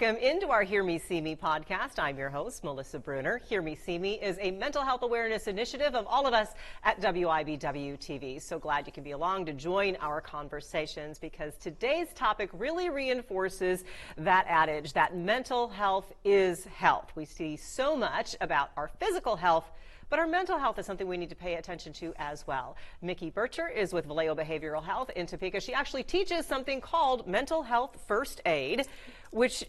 Welcome into our Hear Me, See Me podcast. I'm your host, Melissa Bruner. Hear Me, See Me is a mental health awareness initiative of all of us at WIBW TV. So glad you can be along to join our conversations, because today's topic really reinforces that adage that mental health is health. We see so much about our physical health, but our mental health is something we need to pay attention to as well. Mikki Burcher is with Valeo Behavioral Health in Topeka. She actually teaches something called mental health first aid, which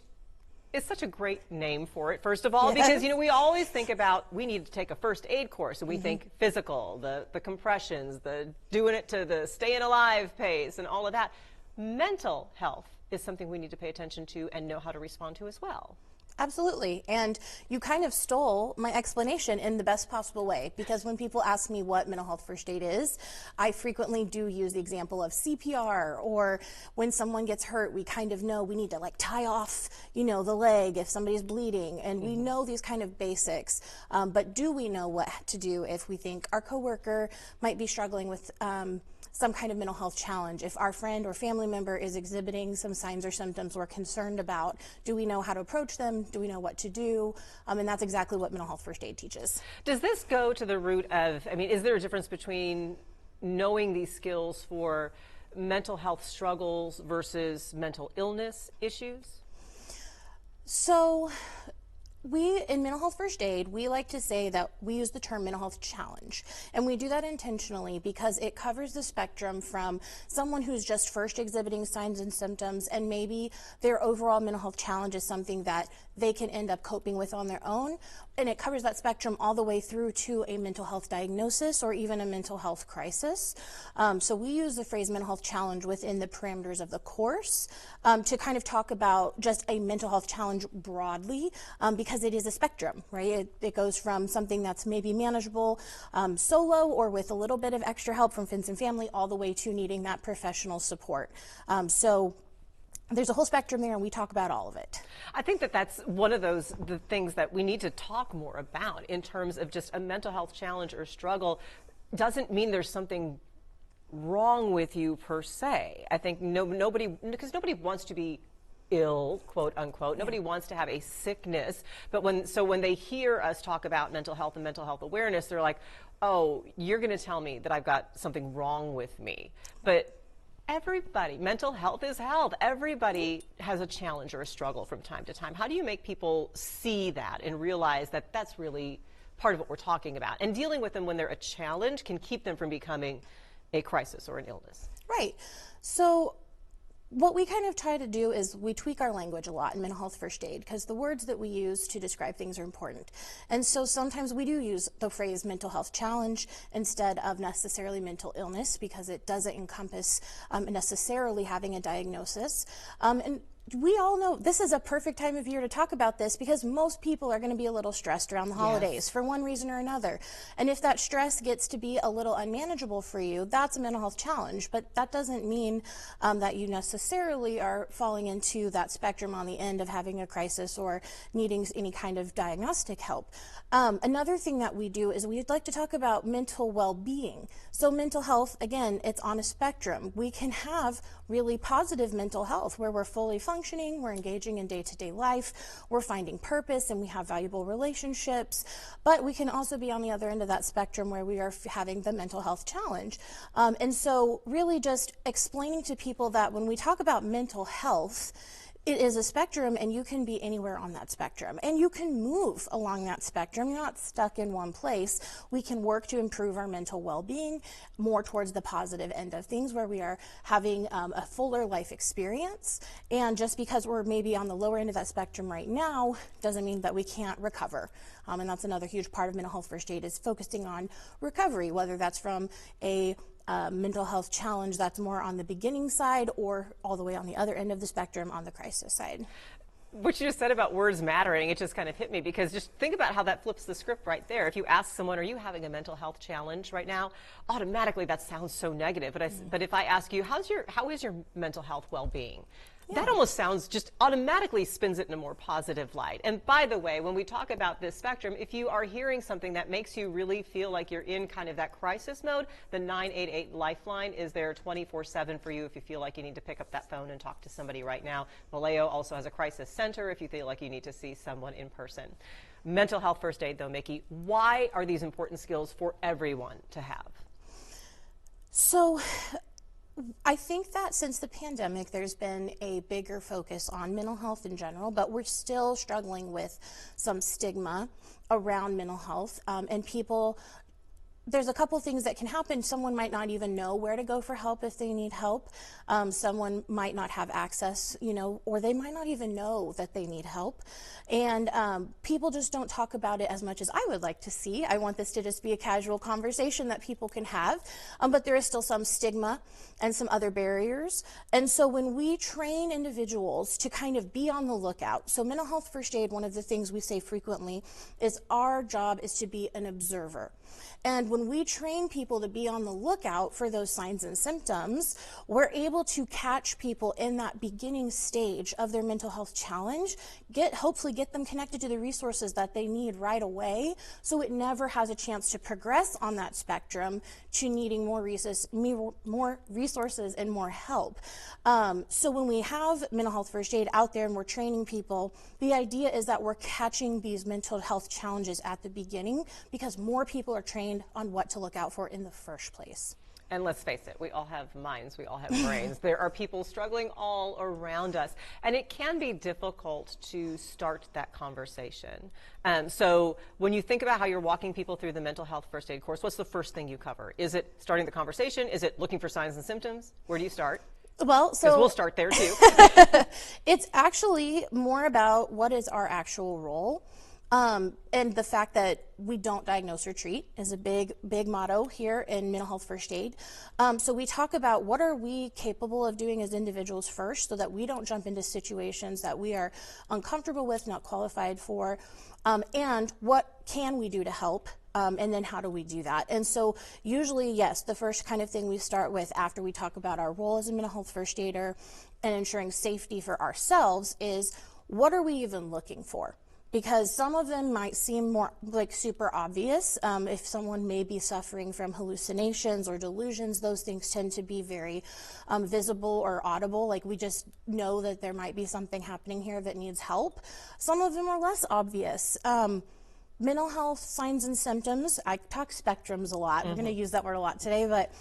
is such a great name for it, first of all, because, you know, we always think about we need to take a first aid course, and we think physical, the compressions, the doing it to the staying alive pace and all of that. Mental health is something we need to pay attention to and know how to respond to as well. Absolutely. And you kind of stole my explanation in the best possible way, because when people ask me what mental health first aid is, I frequently do use the example of CPR, or when someone gets hurt, we kind of know we need to like tie off, you know, the leg if somebody's bleeding, and we know these kind of basics. But do we know what to do if we think our coworker might be struggling with some kind of mental health challenge? If our friend or family member is exhibiting some signs or symptoms we're concerned about, do we know how to approach them? Do we know what to do? And that's exactly what mental health first aid teaches. Does this go to the root of, I mean, is there a difference between knowing these skills for mental health struggles versus mental illness issues? So we, in mental health first aid, we like to say that we use the term mental health challenge. And we do that intentionally because it covers the spectrum from someone who's just first exhibiting signs and symptoms, and maybe their overall mental health challenge is something that they can end up coping with on their own. And it covers that spectrum all the way through to a mental health diagnosis or even a mental health crisis. So we use the phrase mental health challenge within the parameters of the course to kind of talk about just a mental health challenge broadly, because it is a spectrum, right? It goes from something that's maybe manageable solo or with a little bit of extra help from friends and family, all the way to needing that professional support. So there's a whole spectrum there, and we talk about all of it. I think that that's one of the things that we need to talk more about in terms of just a mental health challenge or struggle. Doesn't mean there's something wrong with you per se. I think because nobody wants to be ill, quote unquote. Nobody wants to have a sickness. But when they hear us talk about mental health and mental health awareness, they're like, oh, you're going to tell me that I've got something wrong with me. But everybody, mental health is health. Everybody has a challenge or a struggle from time to time. How do you make people see that and realize that that's really part of what we're talking about? And dealing with them when they're a challenge can keep them from becoming a crisis or an illness. Right. So what we kind of try to do is we tweak our language a lot in mental health first aid, because the words that we use to describe things are important. And so sometimes we do use the phrase mental health challenge instead of necessarily mental illness, because it doesn't encompass necessarily having a diagnosis. And we all know this is a perfect time of year to talk about this, because most people are going to be a little stressed around the holidays for one reason or another. And if that stress gets to be a little unmanageable for you, that's a mental health challenge. But that doesn't mean that you necessarily are falling into that spectrum on the end of having a crisis or needing any kind of diagnostic help. Another thing that we do is we'd like to talk about mental well-being. So mental health, again, it's on a spectrum. We can have really positive mental health where we're fully functioning, we're engaging in day-to-day life, we're finding purpose, and we have valuable relationships. But we can also be on the other end of that spectrum where we are having the mental health challenge. And so really just explaining to people that when we talk about mental health, it is a spectrum, and you can be anywhere on that spectrum, and you can move along that spectrum. You're not stuck in one place. We can work to improve our mental well-being more towards the positive end of things, where we are having a fuller life experience. And just because we're maybe on the lower end of that spectrum right now doesn't mean that we can't recover. And that's another huge part of mental health first aid, is focusing on recovery, whether that's from a mental health challenge that's more on the beginning side, or all the way on the other end of the spectrum on the crisis side. What you just said about words mattering, it just kind of hit me, because just think about how that flips the script right there. If you ask someone, are you having a mental health challenge right now? Automatically that sounds so negative. But if I ask you, how is your mental health well-being? That almost sounds, just automatically spins it in a more positive light. And by the way, when we talk about this spectrum, if you are hearing something that makes you really feel like you're in kind of that crisis mode, the 988 Lifeline is there 24/7 for you if you feel like you need to pick up that phone and talk to somebody right now. Valeo also has a crisis center if you feel like you need to see someone in person. Mental health first aid, though, Mikki, why are these important skills for everyone to have? So I think that since the pandemic, there's been a bigger focus on mental health in general, but we're still struggling with some stigma around mental health. And people, there's a couple things that can happen. Someone might not even know where to go for help if they need help. Someone might not have access, or they might not even know that they need help. And people just don't talk about it as much as I would like to see. I want this to just be a casual conversation that people can have, but there is still some stigma and some other barriers. And so when we train individuals to kind of be on the lookout, so mental health first aid, one of the things we say frequently is our job is to be an observer. And when we train people to be on the lookout for those signs and symptoms, we're able to catch people in that beginning stage of their mental health challenge, hopefully get them connected to the resources that they need right away, so it never has a chance to progress on that spectrum to needing more resources and more help. So when we have mental health first aid out there and we're training people, the idea is that we're catching these mental health challenges at the beginning because more people are trained on what to look out for in the first place. And let's face it, we all have minds, we all have brains. There are people struggling all around us, and it can be difficult to start that conversation. So when you think about how you're walking people through the mental health first aid course, what's the first thing you cover? Is it starting the conversation? Is it looking for signs and symptoms? Where do you start? Well, because we'll start there too. It's actually more about what is our actual role. And the fact that we don't diagnose or treat is a big motto here in mental health first aid. So we talk about what are we capable of doing as individuals first so that we don't jump into situations that we are uncomfortable with, not qualified for, and what can we do to help, and then how do we do that? And so usually, yes, the first kind of thing we start with after we talk about our role as a mental health first aider and ensuring safety for ourselves is what are we even looking for? Because some of them might seem more like super obvious. If someone may be suffering from hallucinations or delusions, those things tend to be very visible or audible. Like we just know that there might be something happening here that needs help. Some of them are less obvious. Mental health signs and symptoms, I talk spectrums a lot. We're going to use that word a lot today, but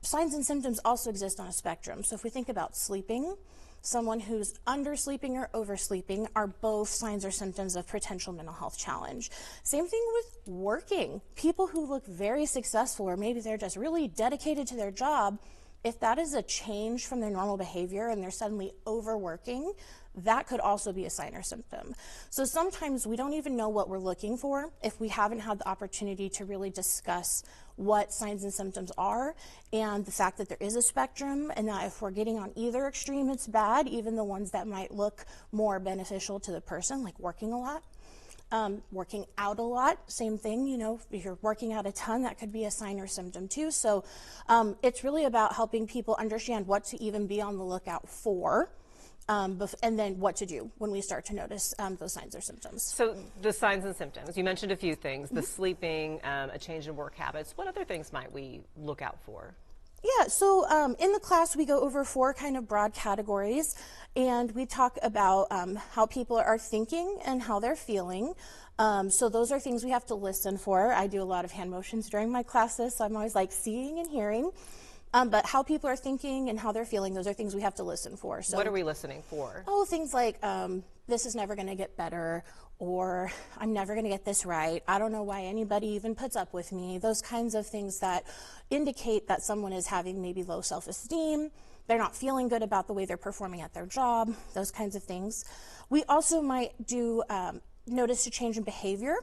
signs and symptoms also exist on a spectrum. So if we think about sleeping, someone who's undersleeping or oversleeping are both signs or symptoms of potential mental health challenge. Same thing with working. People who look very successful, or maybe they're just really dedicated to their job, if that is a change from their normal behavior and they're suddenly overworking, that could also be a sign or symptom. So sometimes we don't even know what we're looking for if we haven't had the opportunity to really discuss what signs and symptoms are, and the fact that there is a spectrum, and that if we're getting on either extreme, it's bad, even the ones that might look more beneficial to the person, like working a lot. Working out a lot, same thing, if you're working out a ton, that could be a sign or symptom too. So it's really about helping people understand what to even be on the lookout for, and then what to do when we start to notice those signs or symptoms. So the signs and symptoms, you mentioned a few things, the sleeping, a change in work habits. What other things might we look out for? Yeah, so in the class we go over 4 kind of broad categories, and we talk about how people are thinking and how they're feeling. So those are things we have to listen for. I do a lot of hand motions during my classes, so I'm always like seeing and hearing. But how people are thinking and how they're feeling, those are things we have to listen for. So, what are we listening for? Oh, things like, this is never going to get better, or I'm never going to get this right. I don't know why anybody even puts up with me. Those kinds of things that indicate that someone is having maybe low self-esteem. They're not feeling good about the way they're performing at their job, those kinds of things. We also might do notice a change in behavior.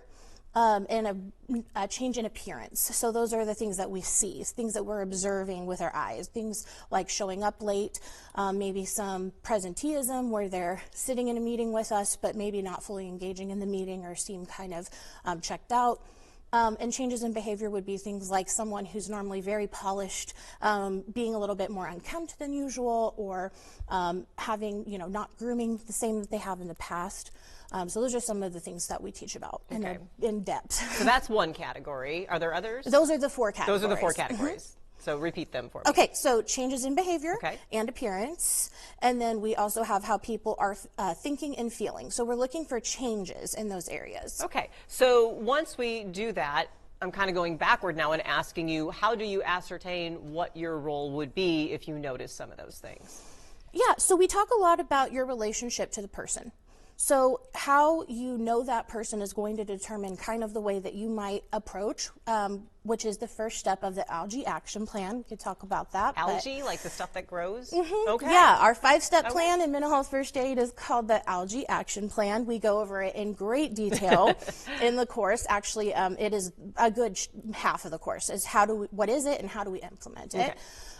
And a change in appearance. So those are the things that we see, things that we're observing with our eyes, things like showing up late, maybe some presenteeism where they're sitting in a meeting with us but maybe not fully engaging in the meeting or seem kind of checked out. And changes in behavior would be things like someone who's normally very polished, being a little bit more unkempt than usual, or having, not grooming the same that they have in the past. So those are some of the things that we teach about in depth. So that's one category. Are there others? Those are the 4 categories. Those are the 4 categories. So repeat them for me. Okay, so changes in behavior and appearance. And then we also have how people are thinking and feeling. So we're looking for changes in those areas. Okay, so once we do that, I'm kind of going backward now and asking you, how do you ascertain what your role would be if you notice some of those things? Yeah, so we talk a lot about your relationship to the person. So how you know that person is going to determine kind of the way that you might approach, which is the first step of the algae action plan. We could talk about that. Algae, like the stuff that grows? Okay. Yeah, our 5-step plan in mental health first aid is called the algae action plan. We go over it in great detail in the course. Actually, it is a good half of the course is what is it and how do we implement it.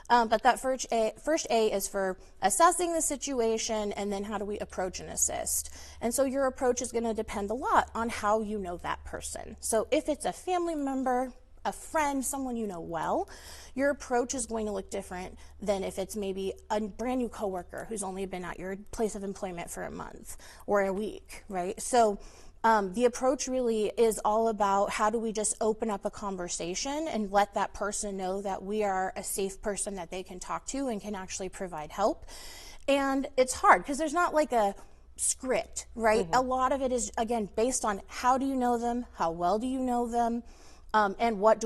But that first A is for assessing the situation, and then how do we approach and assist. And so your approach is going to depend a lot on how you know that person. So if it's a family member, a friend, someone you know well, your approach is going to look different than if it's maybe a brand new coworker who's only been at your place of employment for a month or a week, right? So the approach really is all about how do we just open up a conversation and let that person know that we are a safe person that they can talk to and can actually provide help. And it's hard because there's not like a script, right? A lot of it is, again, based on how do you know them, how well do you know them, and what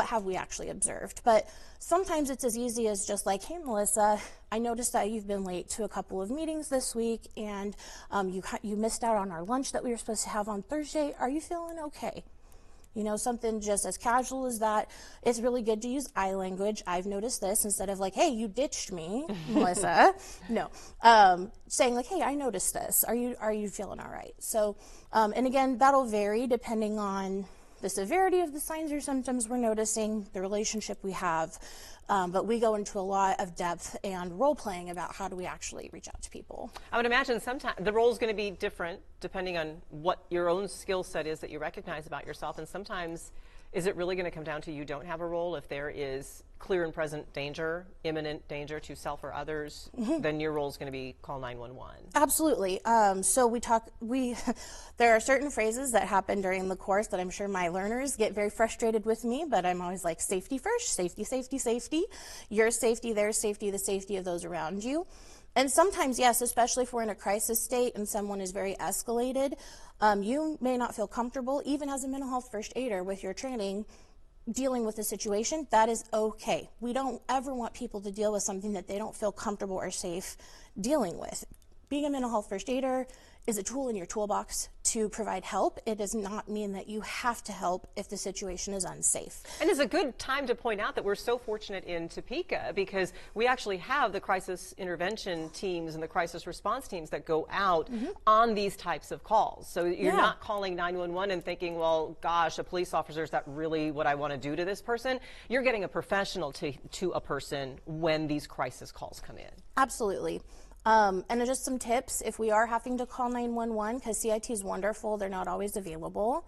have we actually observed. But sometimes it's as easy as just like, hey, Melissa, I noticed that you've been late to a couple of meetings this week, and you missed out on our lunch that we were supposed to have on Thursday. Are you feeling okay? Something just as casual as that. It's really good to use I language. I've noticed this instead of like, hey, you ditched me, Melissa. No, saying like, hey, I noticed this. Are you feeling all right? So, and again, that'll vary depending on the severity of the signs or symptoms we're noticing, the relationship we have, but we go into a lot of depth and role-playing about how do we actually reach out to people. I would imagine sometimes the role is going to be different depending on what your own skill set is that you recognize about yourself, and sometimes is it really going to come down to you don't have a role if there is clear and present danger, imminent danger to self or others, then your role is going to be call 911. Absolutely. So there are certain phrases that happen during the course that I'm sure my learners get very frustrated with me, but I'm always like, safety first, safety, safety, safety. Your safety, their safety, the safety of those around you. And sometimes, yes, especially if we're in a crisis state and someone is very escalated, you may not feel comfortable, even as a mental health first aider with your training, dealing with the situation. That is okay. We don't ever want people to deal with something that they don't feel comfortable or safe dealing with. Being a mental health first aider is a tool in your toolbox to provide help. It does not mean that you have to help if the situation is unsafe. And it's a good time to point out that we're so fortunate in Topeka because we actually have the crisis intervention teams and the crisis response teams that go out on these types of calls. So you're not calling 911 and thinking, well, gosh, a police officer, is that really what I want to do to this person? You're getting a professional to a person when these crisis calls come in. Absolutely. And just some tips if we are having to call 911, because CIT is wonderful, they're not always available.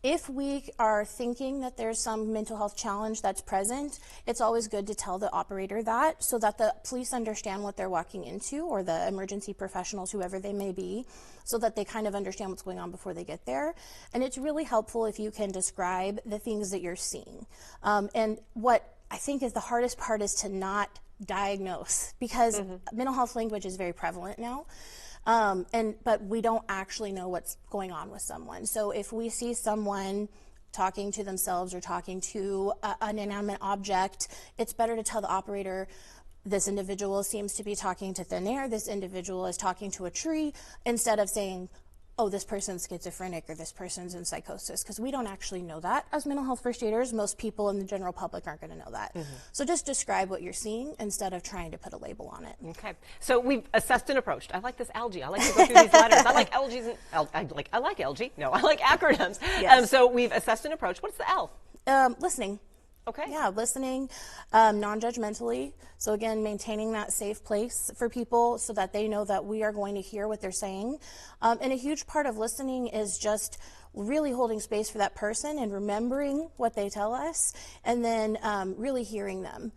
If we are thinking that there's some mental health challenge that's present, it's always good to tell the operator that so that the police understand what they're walking into, or the emergency professionals, whoever they may be, so that they kind of understand what's going on before they get there. And it's really helpful if you can describe the things that you're seeing. And what I think is the hardest part is to not diagnose, because mental health language is very prevalent now, but we don't actually know what's going on with someone. So if we see someone talking to themselves or talking to an inanimate object, it's better to tell the operator, this individual seems to be talking to thin air, this individual is talking to a tree, instead of saying, oh, this person's schizophrenic or this person's in psychosis, because we don't actually know that as mental health first aiders. Most people in the general public aren't going to know that. So just describe what you're seeing instead of trying to put a label on it. Okay. So we've assessed and approached. I like this algae. I like to go through these letters. I like algae. I like algae. No, I like acronyms. Yes. So we've assessed and approached. What's the L? Listening. Okay. Yeah, listening non-judgmentally. So again, maintaining that safe place for people so that they know that we are going to hear what they're saying. And a huge part of listening is just really holding space for that person and remembering what they tell us, and then really hearing them.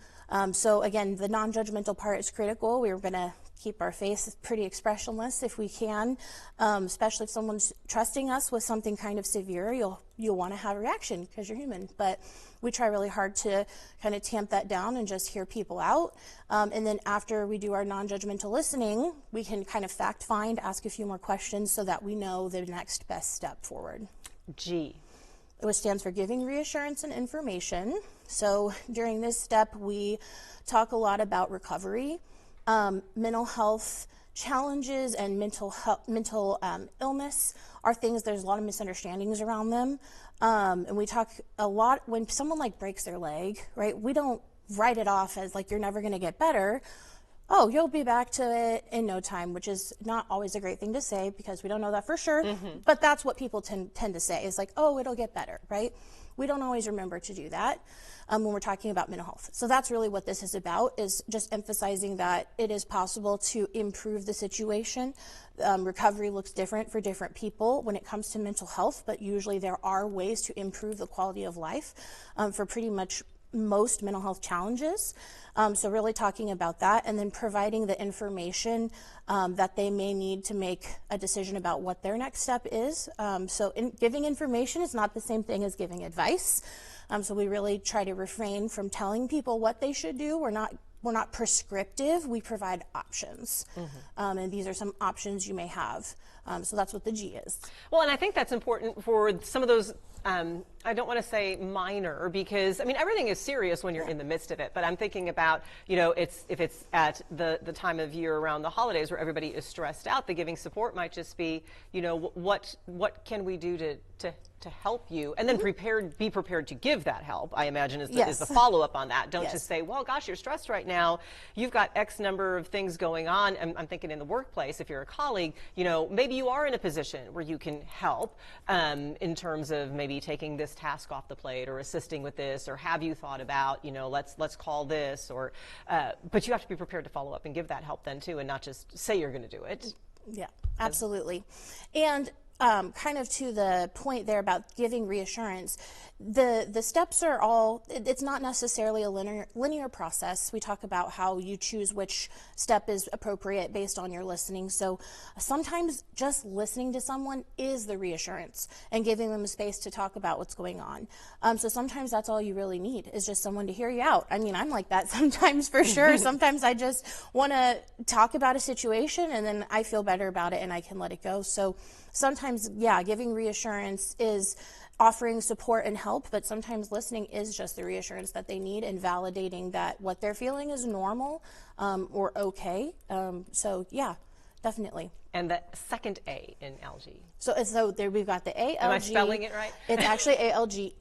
So again, the non-judgmental part is critical. We're going to keep our face pretty expressionless if we can, especially if someone's trusting us with something kind of severe. You'll want to have a reaction because you're human, but we try really hard to kind of tamp that down and just hear people out. And then after we do our non-judgmental listening, we can kind of fact find, ask a few more questions so that we know the next best step forward. G. Which stands for giving reassurance and information. So during this step, we talk a lot about recovery, mental health challenges, and mental illness are things, there's a lot of misunderstandings around them. And we talk a lot, when someone like breaks their leg, right, we don't write it off as like, you're never going to get better. Oh, you'll be back to it in no time, which is not always a great thing to say because we don't know that for sure. But that's what people tend to say is like, oh, it'll get better, right? We don't always remember to do that when we're talking about mental health. So that's really what this is about, is just emphasizing that it is possible to improve the situation. Recovery looks different for different people when it comes to mental health, but usually there are ways to improve the quality of life for pretty much most mental health challenges. So really talking about that, and then providing the information that they may need to make a decision about what their next step is. So giving information is not the same thing as giving advice. So we really try to refrain from telling people what they should do. We're not prescriptive. We provide options. And these are some options you may have. So that's what the G is. Well, and I think that's important for some of those, I don't want to say minor, because I mean, everything is serious when you're in the midst of it, but I'm thinking about, you know, if it's at the time of year around the holidays where everybody is stressed out, the giving support might just be, you know, what can we do to help you, and then be prepared to give that help, I imagine is the follow-up on that. Don't just say, well, gosh, you're stressed right now, you've got X number of things going on. And I'm thinking in the workplace, if you're a colleague, you know, maybe you are in a position where you can help in terms of maybe taking this task off the plate or assisting with this, or have you thought about, you know, let's call this, or but you have to be prepared to follow up and give that help then too, and not just say you're going to do it. Yeah, absolutely. And kind of to the point there about giving reassurance, the steps are all, it's not necessarily a linear process. We talk about how you choose which step is appropriate based on your listening. So sometimes just listening to someone is the reassurance and giving them a space to talk about what's going on. So sometimes that's all you really need, is just someone to hear you out. I mean, I'm like that sometimes for sure. Sometimes I just want to talk about a situation and then I feel better about it and I can let it go. So sometimes, yeah, giving reassurance is offering support and help, but sometimes listening is just the reassurance that they need and validating that what they're feeling is normal or okay. So yeah, definitely. And the second A in ALGE. So there we've got the ALG. Am I spelling it right? It's actually ALGEE.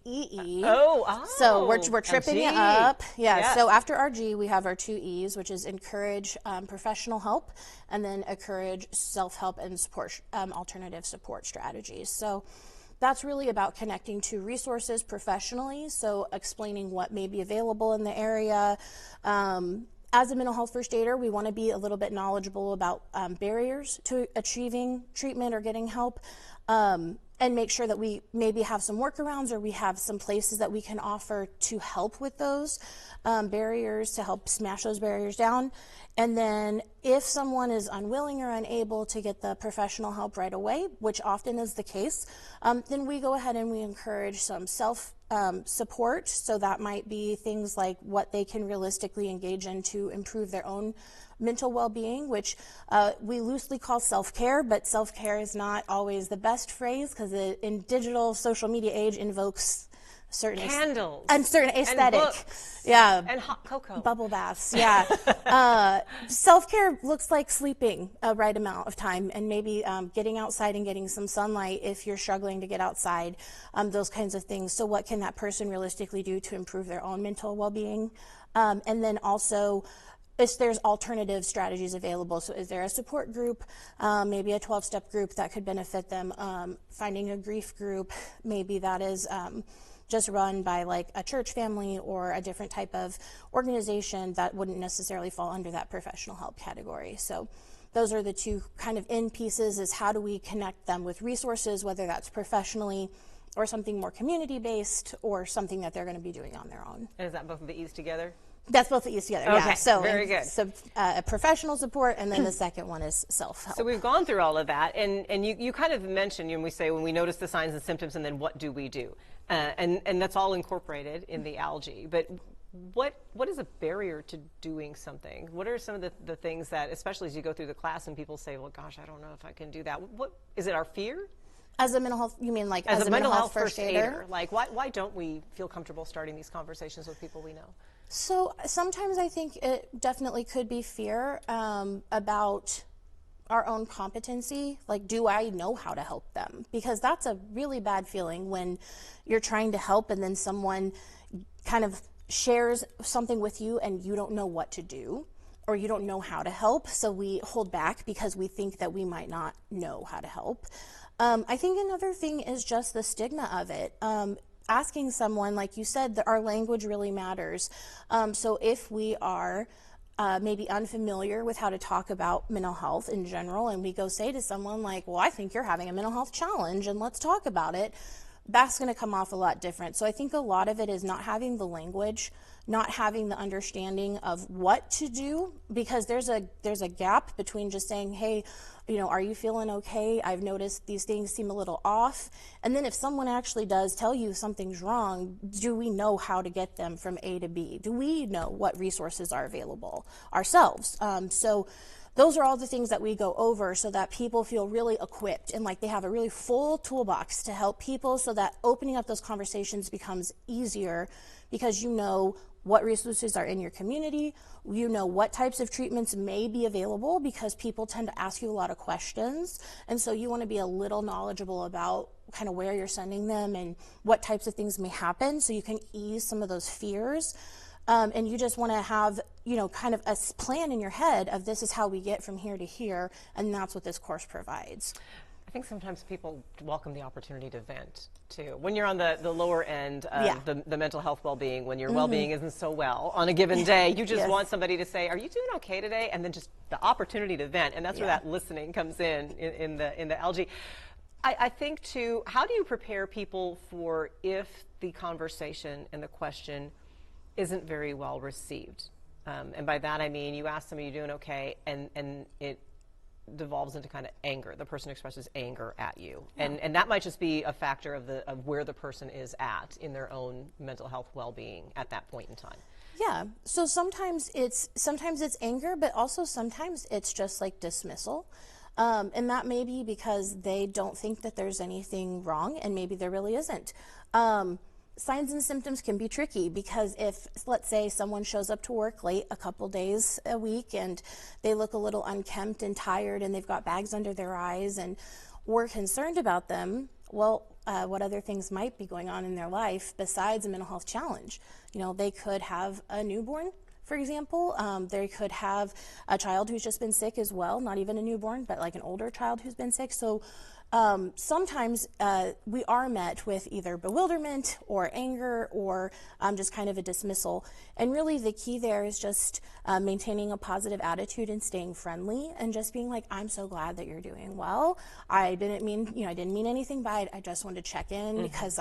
Oh. So we're tripping it up. Yeah. Yes. So after our G, we have our two E's, which is encourage professional help, and then encourage self-help and support alternative support strategies. So that's really about connecting to resources professionally. So explaining what may be available in the area. As a mental health first aider, we want to be a little bit knowledgeable about barriers to achieving treatment or getting help, and make sure that we maybe have some workarounds or we have some places that we can offer to help with those barriers, to help smash those barriers down. And then if someone is unwilling or unable to get the professional help right away, which often is the case, then we go ahead and we encourage some support. So that might be things like what they can realistically engage in to improve their own mental well-being, which we loosely call self-care, but self-care is not always the best phrase because in digital social media age invokes certain candles and certain aesthetic, and books, yeah, and hot cocoa, bubble baths, yeah. Self-care looks like sleeping a right amount of time and maybe getting outside and getting some sunlight if you're struggling to get outside, those kinds of things. So what can that person realistically do to improve their own mental well-being? And then also, if there's alternative strategies available. So is there a support group, maybe a 12-step group that could benefit them, finding a grief group, maybe that is just run by like a church family or a different type of organization that wouldn't necessarily fall under that professional help category. So those are the two kind of end pieces, is how do we connect them with resources, whether that's professionally or something more community-based or something that they're going to be doing on their own. And is that both of the E's together? That's both the E's together, okay, yeah. So, very good. So professional support, and then the second one is self-help. So we've gone through all of that, and you kind of mentioned, when we say, when we notice the signs and symptoms, and then what do we do? And that's all incorporated in the algae. But what is a barrier to doing something? What are some of the things that, especially as you go through the class and people say, well, gosh, I don't know if I can do that. What is it, our fear? As a mental health, you mean like as a mental health first aider? Like, why don't we feel comfortable starting these conversations with people we know? So sometimes I think it definitely could be fear about our own competency. Like, do I know how to help them? Because that's a really bad feeling when you're trying to help and then someone kind of shares something with you and you don't know what to do, or you don't know how to help. So we hold back because we think that we might not know how to help. I think another thing is just the stigma of it. Asking someone, like you said, that our language really matters. So if we are maybe unfamiliar with how to talk about mental health in general, and we go say to someone like, well, I think you're having a mental health challenge and let's talk about it, that's going to come off a lot different. So I think a lot of it is not having the language, not having the understanding of what to do, because there's a gap between just saying, hey, you know, are you feeling okay? I've noticed these things seem a little off. And then if someone actually does tell you something's wrong, do we know how to get them from A to B? Do we know what resources are available ourselves? So those are all the things that we go over so that people feel really equipped and like they have a really full toolbox to help people, so that opening up those conversations becomes easier because you know what resources are in your community, you know what types of treatments may be available, because people tend to ask you a lot of questions, and so you want to be a little knowledgeable about kind of where you're sending them and what types of things may happen, so you can ease some of those fears. And you just want to have, you know, kind of a plan in your head of this is how we get from here to here, and that's what this course provides. I think sometimes people welcome the opportunity to vent too. When you're on the lower end of the mental health well-being, when your well-being isn't so well on a given day, you just want somebody to say, are you doing okay today? And then just the opportunity to vent, and that's where that listening comes in the algae. I think too, how do you prepare people for if the conversation and the question isn't very well received? And by that I mean you ask them, are you doing okay? And it devolves into kind of anger. The person expresses anger at you. And that might just be a factor of where the person is at in their own mental health well-being at that point in time. Yeah. So sometimes it's anger, but also sometimes it's just like dismissal. And that may be because they don't think that there's anything wrong, and maybe there really isn't. Signs and symptoms can be tricky, because if, let's say, someone shows up to work late a couple days a week and they look a little unkempt and tired and they've got bags under their eyes and we're concerned about them, well, what other things might be going on in their life besides a mental health challenge? You know, they could have a newborn, for example. They could have a child who's just been sick as well, not even a newborn, but like an older child who's been sick. So sometimes we are met with either bewilderment or anger or just kind of a dismissal. And really the key there is just maintaining a positive attitude and staying friendly and just being like, I'm so glad that you're doing well. I didn't mean anything by it. I just wanted to check in because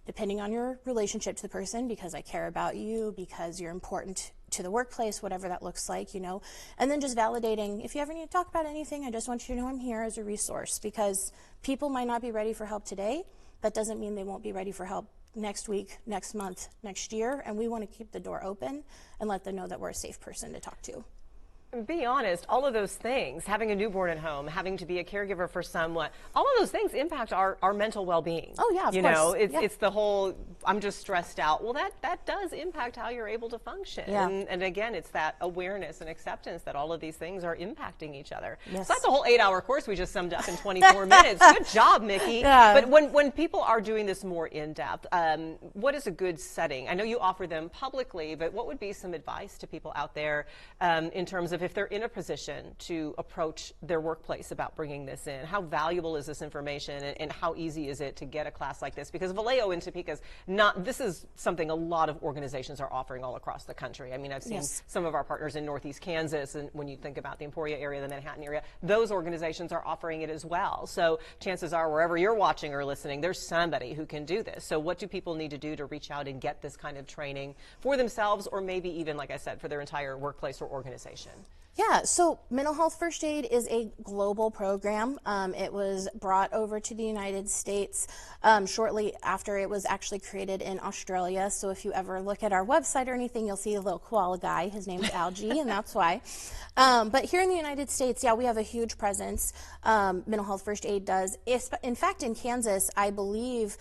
depending on your relationship to the person, because I care about you, because you're important to the workplace, whatever that looks like, you know. And then just validating, if you ever need to talk about anything, I just want you to know I'm here as a resource, because people might not be ready for help today. That doesn't mean they won't be ready for help next week, next month, next year. And we want to keep the door open and let them know that we're a safe person to talk to. Be honest, all of those things, having a newborn at home, having to be a caregiver for someone, all of those things impact our mental well-being. Oh yeah, of course. You know, it's the whole, I'm just stressed out. Well, that does impact how you're able to function. Yeah. And again, it's that awareness and acceptance that all of these things are impacting each other. Yes. So that's a whole 8-hour course we just summed up in 24 minutes. Good job, Mikki. Yeah. But when people are doing this more in-depth, what is a good setting? I know you offer them publicly, but what would be some advice to people out there in terms of if they're in a position to approach their workplace about bringing this in? How valuable is this information, and how easy is it to get a class like this? Because Valeo in Topeka is not, this is something a lot of organizations are offering all across the country. I mean, I've seen some of our partners in Northeast Kansas, and when you think about the Emporia area, the Manhattan area, those organizations are offering it as well. So chances are, wherever you're watching or listening, there's somebody who can do this. So what do people need to do to reach out and get this kind of training for themselves, or maybe even, like I said, for their entire workplace or organization? Yeah, so Mental Health First Aid is a global program. It was brought over to the United States shortly after it was actually created in Australia. So if you ever look at our website or anything, you'll see a little koala guy. His name's Algie, and that's why. But here in the United States, yeah, we have a huge presence. Mental Health First Aid does. In fact, in Kansas, I believe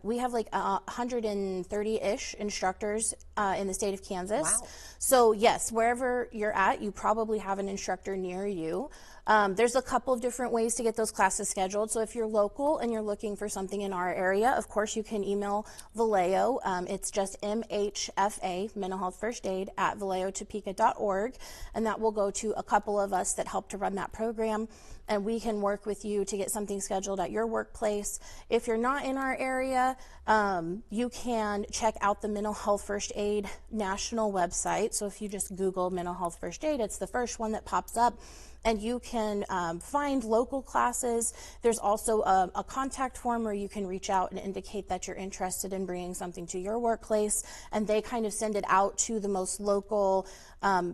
we have like 130-ish instructors in the state of Kansas. Wow. So yes, wherever you're at, you probably have an instructor near you. There's a couple of different ways to get those classes scheduled. So if you're local and you're looking for something in our area, of course you can email Valeo. It's just MHFA, Mental Health First Aid, at valeotopeka.org, and that will go to a couple of us that help to run that program, and we can work with you to get something scheduled at your workplace. If you're not in our area, you can check out the Mental Health First Aid national website. So if you just Google Mental Health First Aid, it's the first one that pops up, and you can find local classes. There's also a contact form where you can reach out and indicate that you're interested in bringing something to your workplace, and they kind of send it out to the most local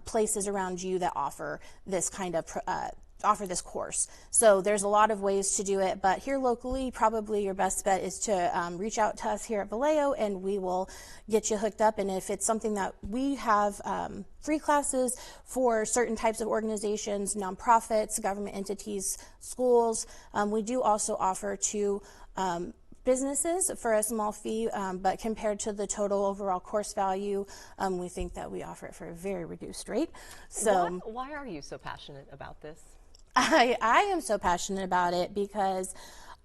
places around you that offer this kind of offer this course. So there's a lot of ways to do it, but here locally, probably your best bet is to reach out to us here at Valeo, and we will get you hooked up. And if it's something that we have free classes for certain types of organizations, nonprofits, government entities, schools, we do also offer to businesses for a small fee, but compared to the total overall course value, we think that we offer it for a very reduced rate. So why are you so passionate about this? I am so passionate about it because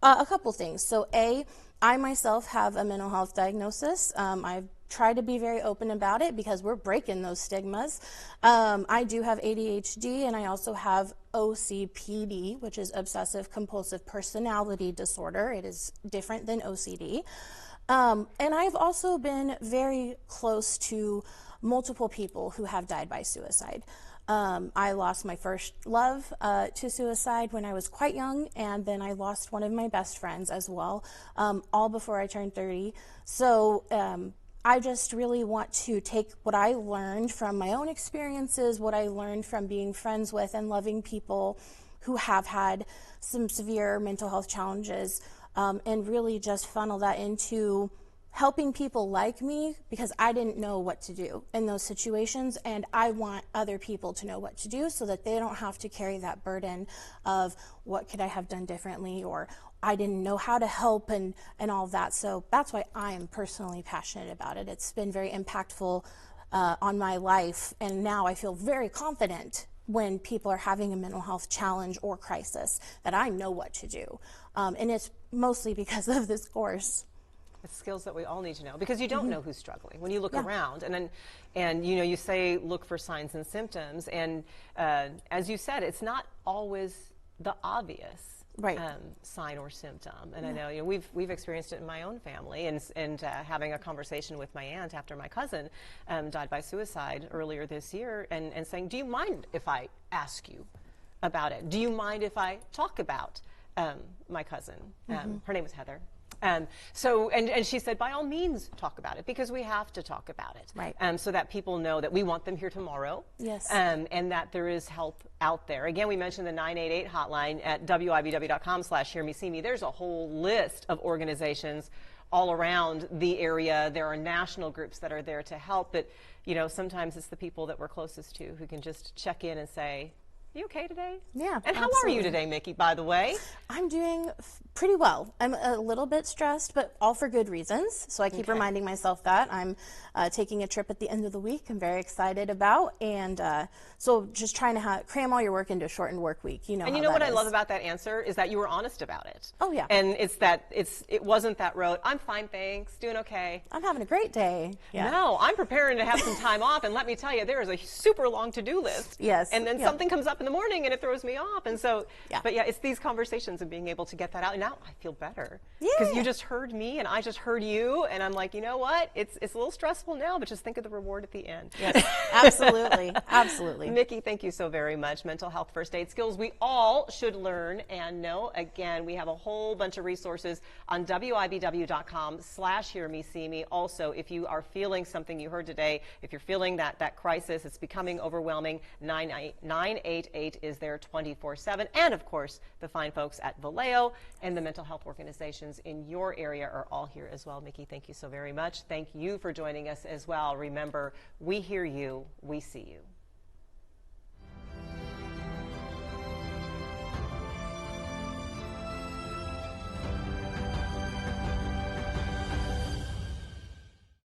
a couple things. So I myself have a mental health diagnosis. I've tried to be very open about it because we're breaking those stigmas. I do have ADHD, and I also have OCPD, which is obsessive compulsive personality disorder. It is different than OCD. And I've also been very close to multiple people who have died by suicide. I lost my first love to suicide when I was quite young, and then I lost one of my best friends as well, all before I turned 30. So I just really want to take what I learned from my own experiences, what I learned from being friends with and loving people who have had some severe mental health challenges, and really just funnel that into helping people like me, because I didn't know what to do in those situations, and I want other people to know what to do so that they don't have to carry that burden of what could I have done differently, or I didn't know how to help, and all of that. So that's why I am personally passionate about it. It's been very impactful on my life, and now I feel very confident when people are having a mental health challenge or crisis that I know what to do. And it's mostly because of this course. It's skills that we all need to know, because you don't know who's struggling when you look around, and you know, you say look for signs and symptoms, and as you said, it's not always the obvious sign or symptom. And I know, you know, we've experienced it in my own family, and having a conversation with my aunt after my cousin died by suicide earlier this year, and saying, do you mind if I ask you about it? Do you mind if I talk about my cousin? Her name was Heather. So she said, by all means, talk about it, because we have to talk about it, right? So that people know that we want them here tomorrow, yes, and that there is help out there. Again, we mentioned the 988 hotline at WIBW.com/HearMeSeeMe. There's a whole list of organizations all around the area. There are national groups that are there to help, but you know, sometimes it's the people that we're closest to who can just check in and say, You okay today? Yeah. And how are you today, Mikki, by the way? I'm doing pretty well. I'm a little bit stressed, but all for good reasons. So I keep reminding myself that. I'm taking a trip at the end of the week I'm very excited about. And so just trying to cram all your work into a shortened work week. You know And you know what I love about that answer is that you were honest about it. Oh, yeah. And it wasn't that rote, I'm fine, thanks, doing okay. I'm having a great day. Yeah. No, I'm preparing to have some time off, and let me tell you, there is a super long to-do list. Yes. And then something comes up in the morning and it throws me off. And so, Yeah. but yeah, it's these conversations and being able to get that out. And now I feel better. Yeah. Because you just heard me and I just heard you. And I'm like, you know what? It's a little stressful now, but just think of the reward at the end. Yes, absolutely. Absolutely. Mikki, thank you so very much. Mental health first aid skills we all should learn and know. Again, we have a whole bunch of resources on WIBW.com/hearmeseme. Also, if you are feeling something you heard today, if you're feeling that crisis, it's becoming overwhelming, 988 is there 24/7. And of course, the fine folks at Valeo and the mental health organizations in your area are all here as well. Mikki, thank you so very much. Thank you for joining us as well. Remember, we hear you, we see you.